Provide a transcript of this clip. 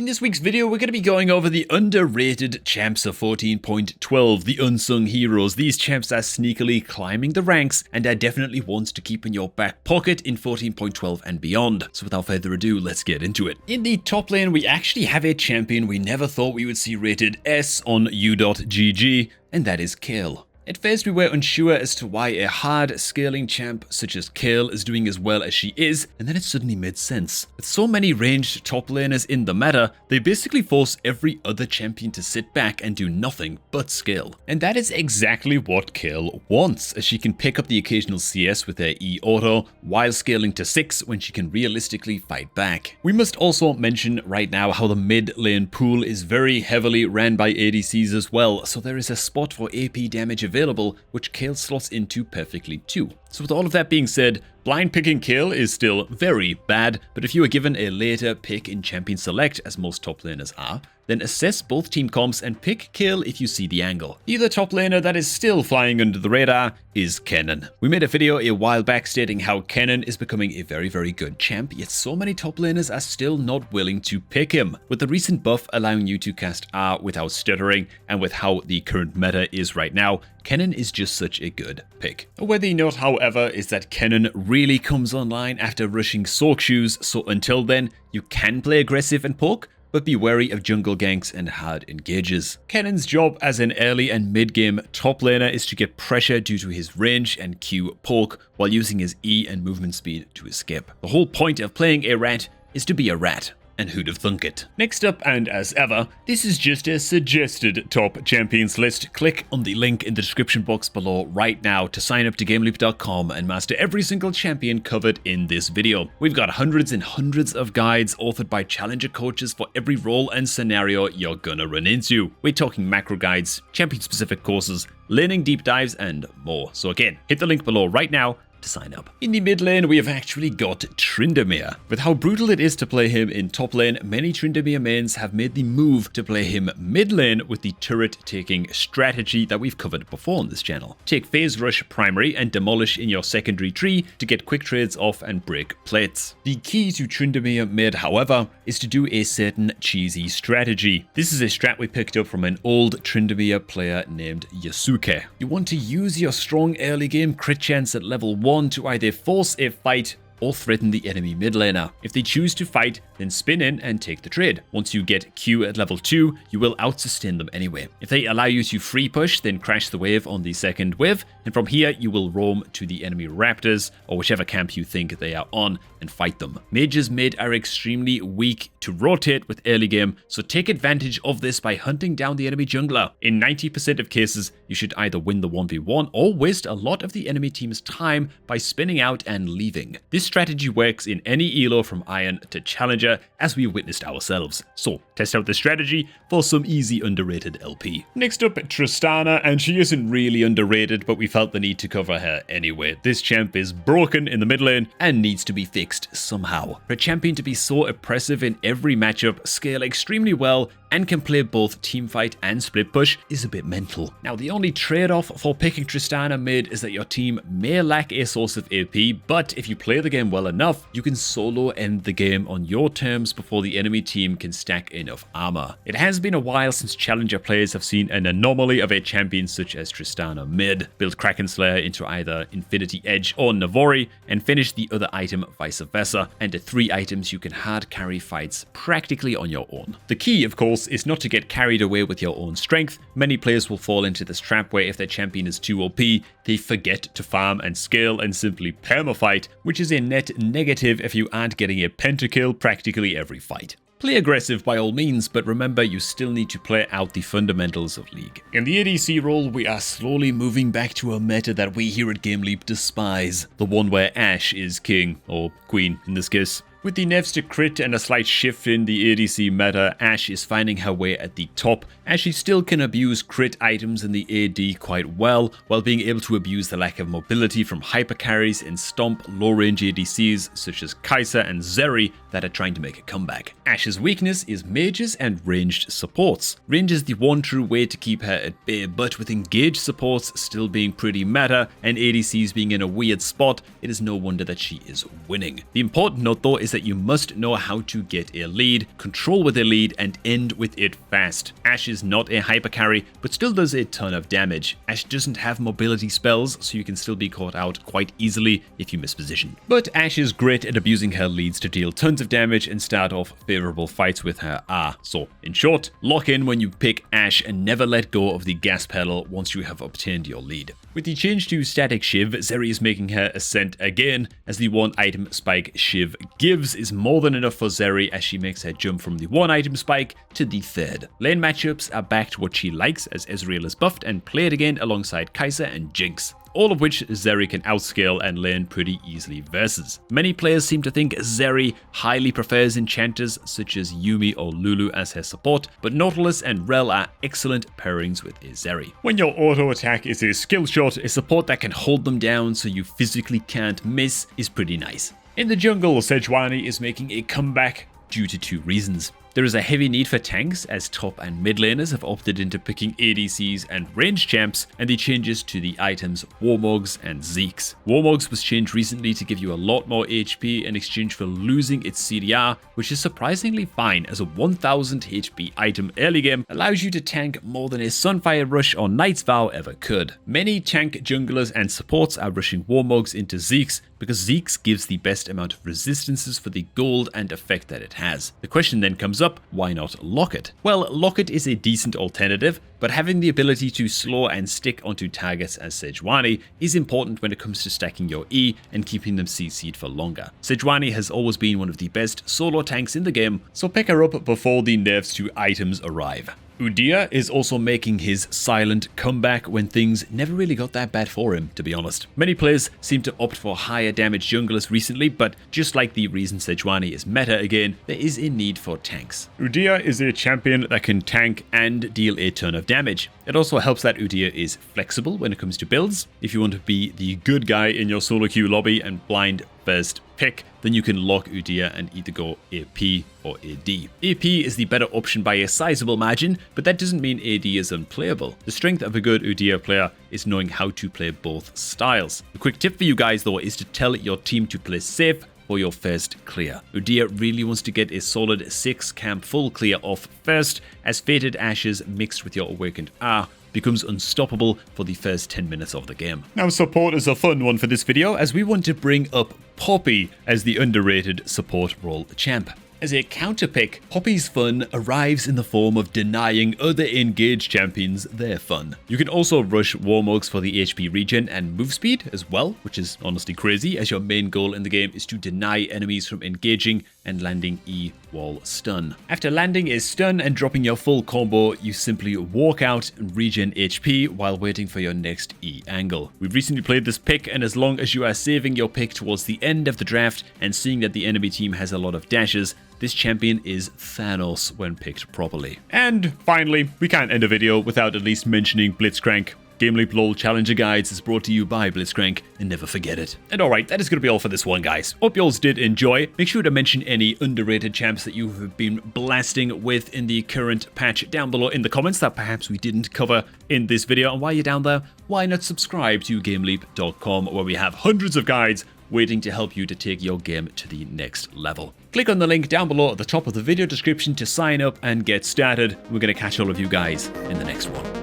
In this week's video, we're going to be going over the underrated champs of 14.12, the unsung heroes. These champs are sneakily climbing the ranks and are definitely ones to keep in your back pocket in 14.12 and beyond. So without further ado, let's get into it. In the top lane, we actually have a champion we never thought we would see rated S on U.GG, and that is Kayle. At first, we were unsure as to why a hard scaling champ such as Kayle is doing as well as she is, and then it suddenly made sense. With so many ranged top laners in the meta, they basically force every other champion to sit back and do nothing but scale. And that is exactly what Kayle wants, as she can pick up the occasional CS with her E auto, while scaling to 6 when she can realistically fight back. We must also mention right now how the mid lane pool is very heavily ran by ADCs as well, so there is a spot for AP damage available, which Kayle slots into perfectly too. So with all of that being said, blind picking Kayle is still very bad, but if you are given a later pick in Champion Select, as most top laners are, then assess both team comps and pick Kayle if you see the angle. The other top laner that is still flying under the radar is Kennen. We made a video a while back stating how Kennen is becoming a very good champ, yet so many top laners are still not willing to pick him. With the recent buff allowing you to cast R without stuttering, and with how the current meta is right now, Kennen is just such a good pick. A worthy note, however, is that Kennen really comes online after rushing Sork Shoes, so until then, you can play aggressive and poke, but be wary of jungle ganks and hard engages. Kennen's job as an early and mid-game top laner is to get pressure due to his range and Q poke, while using his E and movement speed to escape. The whole point of playing a rat is to be a rat. And who'd have thunk it? Next up, and as ever, this is just a suggested top champions list. Click on the link in the description box below right now to sign up to GameLoop.com and master every single champion covered in this video. We've got hundreds and hundreds of guides authored by challenger coaches for every role and scenario you're gonna run into. We're talking macro guides, champion-specific courses, laning deep dives, and more. So again, hit the link below right now to sign up. In the mid lane, we have actually got Tryndamere. With how brutal it is to play him in top lane, many Tryndamere mains have made the move to play him mid lane with the turret taking strategy that we've covered before on this channel. Take Phase Rush primary and demolish in your secondary tree to get quick trades off and break plates. The key to Tryndamere mid, however, is to do a certain cheesy strategy. This is a strat we picked up from an old Tryndamere player named Yasuke. You want to use your strong early game crit chance at level 1 to either force a fight or threaten the enemy mid laner. If they choose to fight, then spin in and take the trade. Once you get Q at level 2, you will out-sustain them anyway. If they allow you to free push, then crash the wave on the second wave, and from here you will roam to the enemy raptors, or whichever camp you think they are on, and fight them. Mages mid are extremely weak to rotate with early game, so take advantage of this by hunting down the enemy jungler. In 90% of cases, you should either win the 1v1 or waste a lot of the enemy team's time by spinning out and leaving. This strategy works in any elo from Iron to Challenger, as we witnessed ourselves. So test out this strategy for some easy underrated LP. Next up, Tristana, and she isn't really underrated, but we felt the need to cover her anyway. This champ is broken in the mid lane and needs to be fixed somehow. For a champion to be so oppressive in every matchup, scale extremely well, and can play both teamfight and split push is a bit mental. Now, the only trade-off for picking Tristana mid is that your team may lack a source of AP, but if you play the game well enough, you can solo end the game on your terms before the enemy team can stack enough armor. It has been a while since challenger players have seen an anomaly of a champion such as Tristana mid. Build Kraken Slayer into either Infinity Edge or Navori, and finish the other item vice versa, and the 3 items you can hard carry fights practically on your own. The key, of course, is not to get carried away with your own strength. Many players will fall into this trap where if their champion is too OP, they forget to farm and scale and simply permafight, which is a net negative if you aren't getting a pentakill practically every fight. Play aggressive by all means, but remember you still need to play out the fundamentals of League. In the ADC role, we are slowly moving back to a meta that we here at GameLeap despise, the one where Ashe is king, or queen in this case. With the nerfs to crit and a slight shift in the ADC meta, Ashe is finding her way at the top, as she still can abuse crit items in the AD quite well, while being able to abuse the lack of mobility from hyper carries and stomp low-range ADCs such as Kai'Sa and Zeri that are trying to make a comeback. Ashe's weakness is mages and ranged supports. Range is the one true way to keep her at bay, but with engaged supports still being pretty meta and ADCs being in a weird spot, it is no wonder that she is winning. The important note though is that you must know how to get a lead, control with a lead, and end with it fast. Ashe is not a hyper carry, but still does a ton of damage. Ashe doesn't have mobility spells, so you can still be caught out quite easily if you miss position. But Ashe is great at abusing her leads to deal tons of damage and start off favorable fights with her R. So, in short, lock in when you pick Ashe and never let go of the gas pedal once you have obtained your lead. With the change to static Shiv, Zeri is making her ascent again, as the one item spike Shiv gives is more than enough for Zeri as she makes her jump from the one item spike to the third. Lane matchups are back to what she likes as Ezreal is buffed and played again alongside Kai'Sa and Jinx, all of which Zeri can outscale and lane pretty easily versus. Many players seem to think Zeri highly prefers enchanters such as Yuumi or Lulu as her support, but Nautilus and Rel are excellent pairings with a Zeri. When your auto attack is a skill shot, a support that can hold them down so you physically can't miss is pretty nice. In the jungle, Sejuani is making a comeback due to two reasons. There is a heavy need for tanks as top and mid laners have opted into picking ADCs and range champs, and the changes to the items Warmogs and Zeke's. Warmogs was changed recently to give you a lot more HP in exchange for losing its CDR, which is surprisingly fine as a 1000 HP item early game allows you to tank more than a Sunfire Rush or Knight's Vow ever could. Many tank junglers and supports are rushing Warmogs into Zeke's because Zeke's gives the best amount of resistances for the gold and effect that it has. The question then comes up, why not Locket? Well, Locket is a decent alternative, but having the ability to slow and stick onto targets as Sejuani is important when it comes to stacking your E and keeping them CC'd for longer. Sejuani has always been one of the best solo tanks in the game, so pick her up before the nerfs to items arrive. Udia is also making his silent comeback when things never really got that bad for him, to be honest. Many players seem to opt for higher damage junglers recently, but just like the reason Sejuani is meta again, there is a need for tanks. Udia is a champion that can tank and deal a ton of damage. It also helps that Udia is flexible when it comes to builds. If you want to be the good guy in your solo queue lobby and blind first pick, then you can lock Udia and either go AP or AD. AP is the better option by a sizable margin, but that doesn't mean AD is unplayable. The strength of a good Udia player is knowing how to play both styles. A quick tip for you guys though is to tell your team to play safe for your first clear. Udia really wants to get a solid 6 camp full clear off first, as Fated Ashes mixed with your Awakened R becomes unstoppable for the first 10 minutes of the game. Now, support is a fun one for this video, as we want to bring up Poppy as the underrated support role champ. As a counterpick, Poppy's fun arrives in the form of denying other engaged champions their fun. You can also rush Warmogs for the HP regen and move speed as well, which is honestly crazy, as your main goal in the game is to deny enemies from engaging and landing E wall stun. After landing a stun and dropping your full combo, you simply walk out and regen HP while waiting for your next E angle. We've recently played this pick, and as long as you are saving your pick towards the end of the draft and seeing that the enemy team has a lot of dashes, this champion is Thanos when picked properly. And finally, we can't end a video without at least mentioning Blitzcrank. GameLeap LoL Challenger Guides is brought to you by Blitzcrank, and never forget it. And alright, that is going to be all for this one, guys. Hope you all did enjoy. Make sure to mention any underrated champs that you have been blasting with in the current patch down below in the comments that perhaps we didn't cover in this video. And while you're down there, why not subscribe to GameLeap.com, where we have hundreds of guides waiting to help you to take your game to the next level. Click on the link down below at the top of the video description to sign up and get started. We're going to catch all of you guys in the next one.